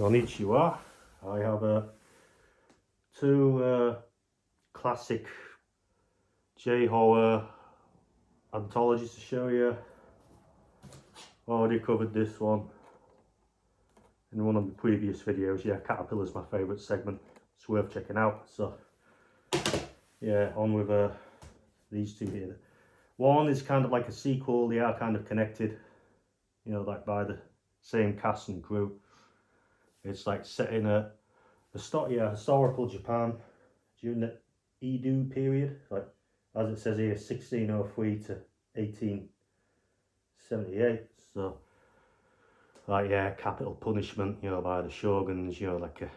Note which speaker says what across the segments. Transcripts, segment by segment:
Speaker 1: Konnichiwa. I have two classic J-horror anthologies to show you. Already covered this one in one of the previous videos. Yeah, Caterpillar's my favourite segment. It's worth checking out. So yeah, on with these two here. One is kind of like a sequel. They are kind of connected, you know, like by the same cast and crew. It's like set in a historical Japan during the Edo period, like as it says here, 1603 to 1878. So like, yeah, capital punishment, you know, by the shoguns, you know, like a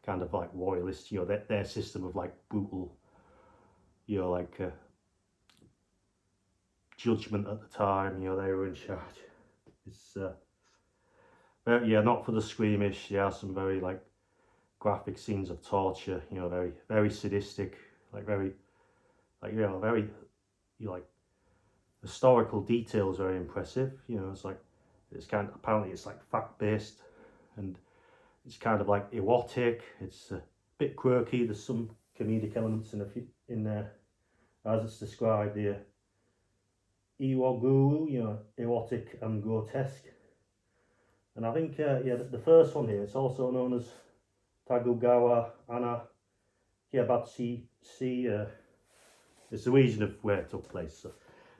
Speaker 1: kind of like royalist, you know, their system of like brutal, you know, like judgment at the time, you know, they were in charge. It's but yeah, not for the squeamish. Yeah, some very like graphic scenes of torture, you know, very sadistic, like very, like, you know, very, you know, like historical details, very impressive. You know, it's like, it's kind of, apparently it's like fact based, and it's kind of like erotic. It's a bit quirky. There's some comedic elements in there, as it's described here. Iwaguru, you know, erotic and grotesque. And I think yeah, the first one here, it's also known as Tagugawa Ana Kiabatsi. It's the region of where it took place. So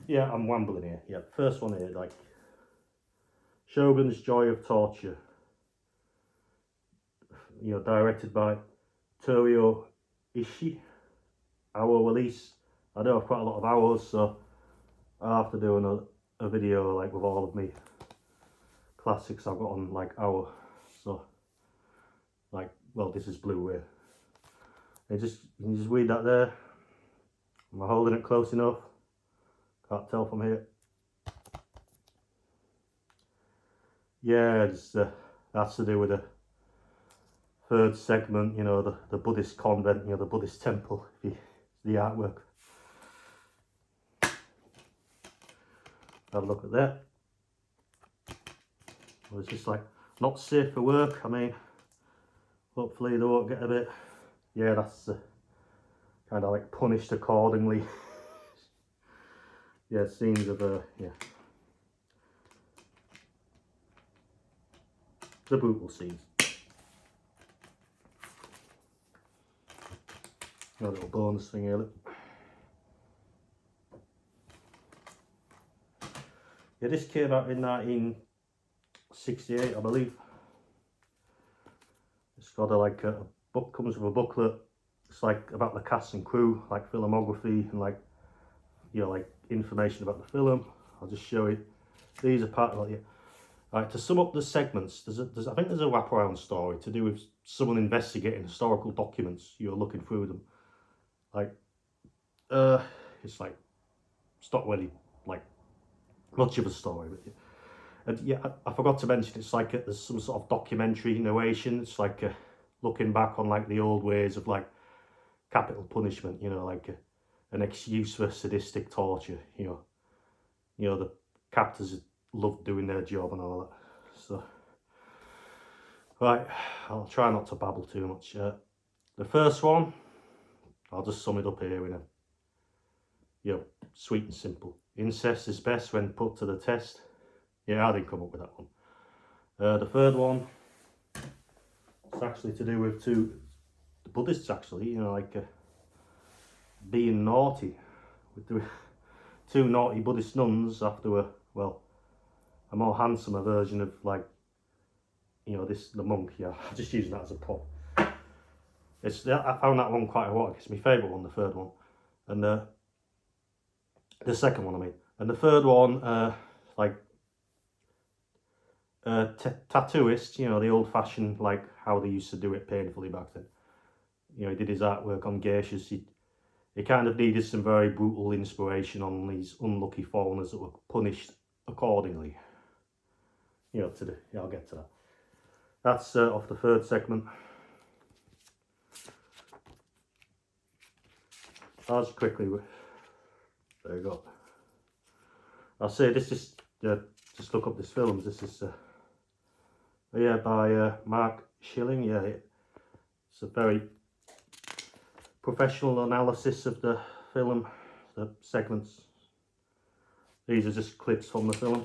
Speaker 1: yeah, I'm rambling here. Yeah, first one here, like Shogun's Joy of Torture. You know, directed by Torio Ishii. Hour release. I do have quite a lot of hours, so I have to do a video like with all of me classics I've got on like hour. So like, well, this is Blu-ray. You can just read that there. Am I holding it close enough? Can't tell from here. Yeah, it's that's to do with the third segment, you know, the Buddhist convent, you know, the Buddhist temple, the artwork. Have a look at that. Well, it's just like not safe for work. I mean, hopefully they won't get a bit, yeah, that's kind of like punished accordingly. Yeah, scenes of yeah, the brutal scenes. A little bonus thing here. Yeah, this came out in 1968, I believe. It's got a book, comes with a booklet. It's like about the cast and crew, like filmography and like, you know, like information about the film. I'll just show you. These are part of like, yeah. Right, to sum up the segments, I think there's a wraparound story to do with someone investigating historical documents. You're looking through them. Like, it's like, it's not really like much of a story, but yeah. And yeah, I forgot to mention, it's like there's some sort of documentary narration. It's like looking back on like the old ways of like capital punishment, you know, like an excuse for sadistic torture. You know, the captors love doing their job and all that. So, right, I'll try not to babble too much. The first one, I'll just sum it up here in a, you know, sweet and simple. Incest is best when put to the test. Yeah, I didn't come up with that one. The third one, it's actually to do with the Buddhists, actually, you know, like being naughty. With two naughty Buddhist nuns after a more handsomer version of, like, you know, the monk. Yeah, I'm just using that as a prop. I found that one quite erotic. It's my favourite one, the third one. And the second one, I mean. And the third one, like, tattooist, you know, the old-fashioned, like how they used to do it painfully back then. You know, he did his artwork on geishas. He kind of needed some very brutal inspiration on these unlucky foreigners that were punished accordingly. You know, yeah, I'll get to that. That's off the third segment. I'll just quickly, there you go. I'll say this is, just look up this film. This is Yeah, by Mark Schilling. Yeah, it's a very professional analysis of the film, the segments. These are just clips from the film,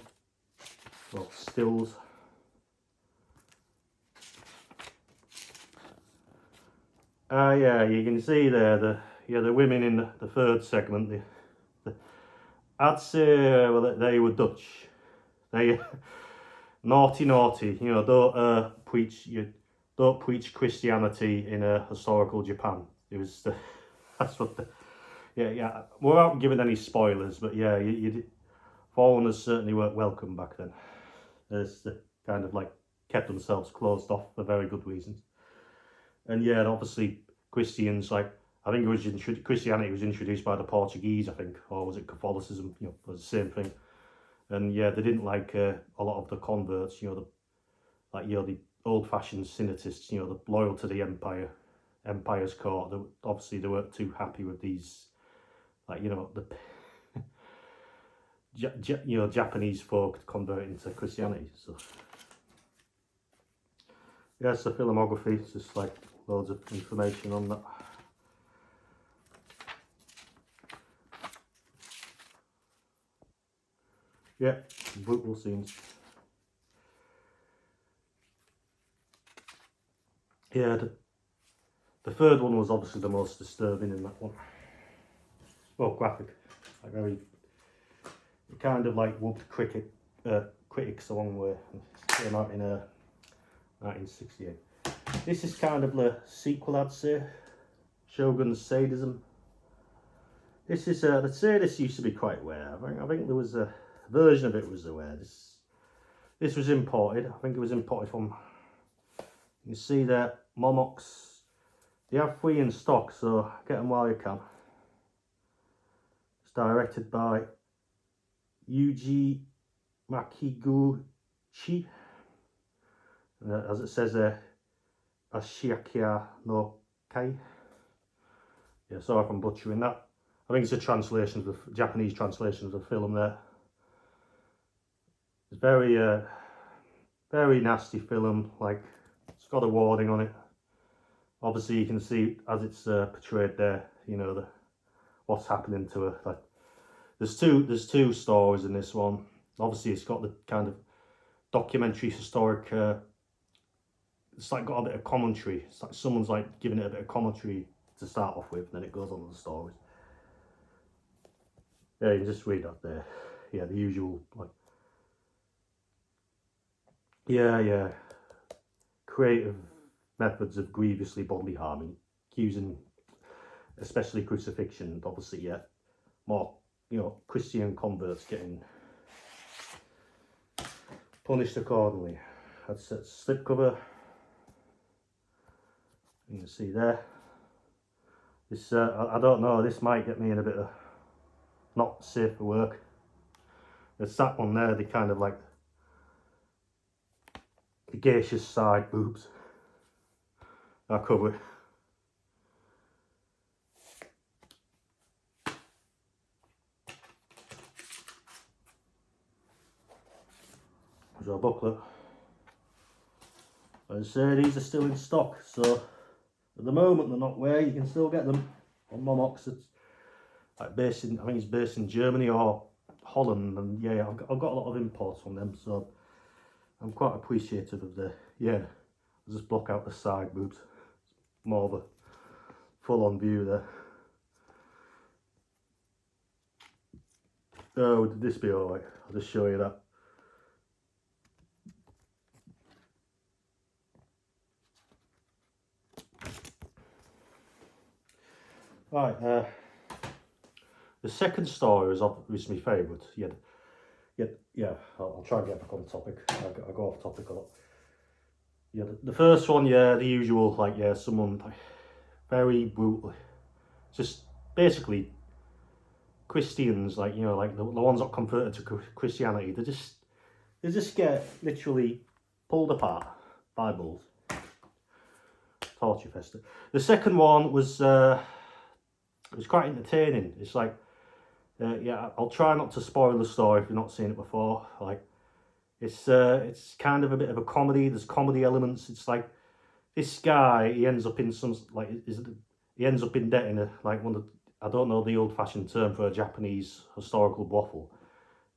Speaker 1: well, stills. Yeah, you can see there the women in the third segment. I'd say well they were Dutch. They naughty, you know. Don't preach Christianity in a historical Japan. It was that's what the, yeah. Without giving any spoilers, but yeah, foreigners certainly weren't welcome back then. There's the kind of like kept themselves closed off for very good reasons. And yeah, and obviously Christians, like I think it was Christianity was introduced by the Portuguese, I think, or was it Catholicism? You know, it was the same thing. And yeah, they didn't like a lot of the converts. You know, the old-fashioned synetists. You know, the loyal to the empire's court. Obviously, they weren't too happy with these, like, you know, the Japanese folk converting to Christianity. So yeah, it's the filmography. It's just like loads of information on that. Yeah, brutal scenes. Yeah, the third one was obviously the most disturbing in that one. Well, graphic, like very, it kind of like whooped critics a long way. It came out in 1968. This is kind of the sequel, I'd say. Shogun's Sadism. This is let's say this used to be quite rare. I think there was a version of it was rare. This was imported. I think it was imported from. You see there, Momox. They have 3 in stock, so get them while you can. It's directed by Yuji Makiguchi. As it says there, Ashiakia no Kai. Yeah, sorry if I'm butchering that. I think it's a translation of the Japanese translation of the film there. It's very nasty film. Like, it's got a warning on it. Obviously, you can see as it's portrayed there. You know what's happening to her. Like, there's two stories in this one. Obviously, it's got the kind of documentary historic. It's like got a bit of commentary. It's like someone's like giving it a bit of commentary to start off with, and then it goes on to the stories. Yeah, you can just read that there. Yeah, the usual like. Yeah. Creative methods of grievously bodily harming, accusing especially crucifixion, and obviously, yeah, more, you know, Christian converts getting punished accordingly. That's a slipcover. You can see there. This, I don't know, this might get me in a bit of not safe for work. There's that one there, the kind of like the geisha's side boobs. I'll cover it. There's our booklet. As I say, these are still in stock, so at the moment they're not where you can still get them on Momox. It's like based in, I think it's based in Germany or Holland, and yeah, I've got a lot of imports from them, so I'm quite appreciative of the, yeah, I'll just block out the side boobs. It's more of a full-on view there. Oh, would this be alright? I'll just show you that. Right, the second story is obviously my favourite. Yeah, I'll try and get back on topic. I go off topic a lot. Yeah, the first one, yeah, the usual, like, yeah, someone like, very brutal, just basically Christians, like, you know, like the ones that converted to Christianity, they just get literally pulled apart by bulls. Torture fest. The second one was it was quite entertaining. It's like, yeah, I'll try not to spoil the story if you've not seen it before. Like, It's kind of a bit of a comedy. There's comedy elements. It's like this guy, he ends up in some like he ends up in debt in a like one of I don't know the old-fashioned term for a Japanese historical brothel,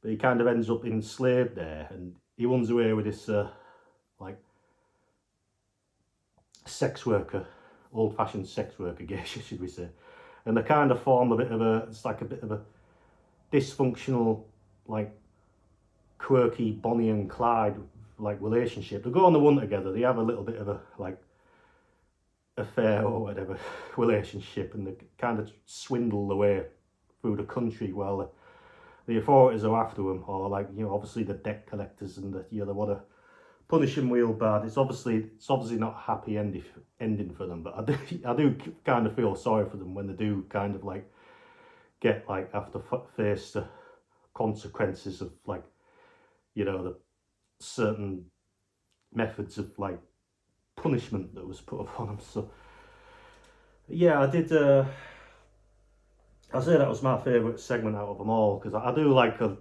Speaker 1: but he kind of ends up enslaved there, and he runs away with this like sex worker, old-fashioned sex worker geisha, should we say? And they kind of form a bit of a it's like a bit of a dysfunctional, like quirky Bonnie and Clyde like relationship. They go on the run together. They have a little bit of a like affair or whatever relationship, and they kind of swindle their way through the country while the authorities are after them, or like obviously the debt collectors and they want to punish them real bad. It's obviously not a happy ending for them, but I do kind of feel sorry for them when they do kind of like get like have to face the consequences of like the certain methods of like punishment that was put upon them. So yeah, I did. I say that was my favourite segment out of them all because I do like a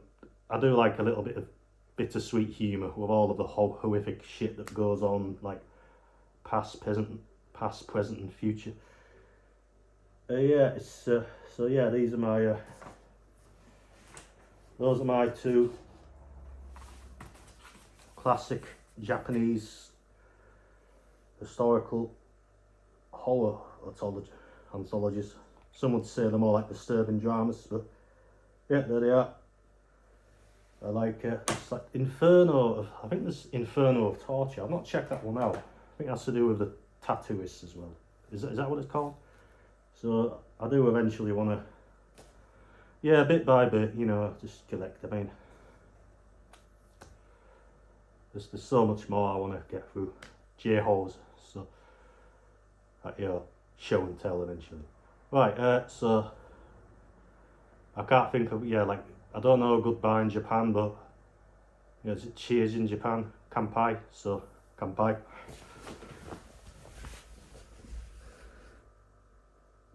Speaker 1: little bit of bittersweet humour with all of the horrific shit that goes on, like past, present, and future. Yeah, it's so yeah. These are my those are my two classic Japanese historical horror anthologies. Some would say they're more like disturbing dramas, but yeah, there they are. I like it's like Inferno. I think there's Inferno of Torture. I've not checked that one out. I think that's to do with the tattooists as well. Is that what it's called? So I do eventually want to, yeah, bit by bit, just collect. I mean, there's so much more I want to get through. J-holes, so show and tell eventually. Right, so I can't think of like I don't know goodbye in Japan, but it's cheers in Japan, kanpai. So kanpai.